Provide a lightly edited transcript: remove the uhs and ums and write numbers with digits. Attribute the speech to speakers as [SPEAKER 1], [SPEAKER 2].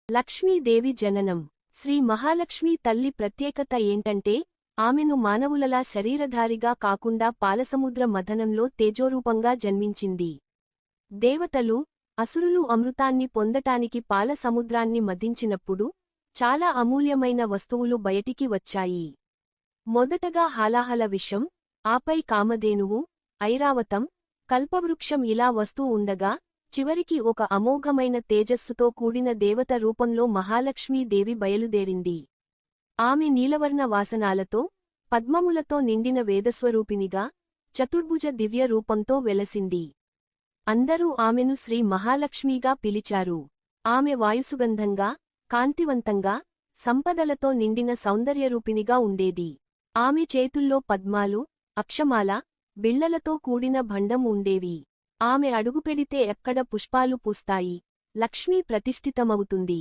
[SPEAKER 1] లక్ష్మీదేవి జననం. శ్రీ మహాలక్ష్మీ తల్లి ప్రత్యేకత ఏంటంటే ఆమెను మానవులలా శరీరధారిగా కాకుండా పాలసముద్ర మథనంలో తేజోరూపంగా జన్మించింది. దేవతలు, అసురులు అమృతాన్ని పొందటానికి పాల సముద్రాన్ని మథించినప్పుడు చాలా అమూల్యమైన వస్తువులు బయటికి వచ్చాయి. మొదటగా హాలాహల విషం, ఆపై కామధేనువు, ఐరావతం, కల్పవృక్షం ఇలా వస్తూ ఉండగా చివరికి ఒక అమోఘమైన తేజస్సుతో కూడిన దేవత రూపంలో మహాలక్ష్మీదేవి బయలుదేరింది. ఆమె నీలవర్ణ వాసనాలతో, పద్మములతో నిండిన వేదస్వరూపినిగా, చతుర్భుజ దివ్య రూపంతో వెలసింది. అందరూ ఆమెను శ్రీ మహాలక్ష్మీగా పిలిచారు. ఆమె వాయుసుగంధంగా, కాంతివంతంగా, సంపదలతో నిండిన సౌందర్యరూపినిగా ఉండేది. ఆమె చేతుల్లో పద్మాలు, అక్షమాల, బిళ్లలతో కూడిన భండం ఉండేవి. ఆమె అడుగుపెడితే ఎక్కడ పుష్పాలు పూస్తాయి, లక్ష్మీ ప్రతిష్ఠితమవుతుంది.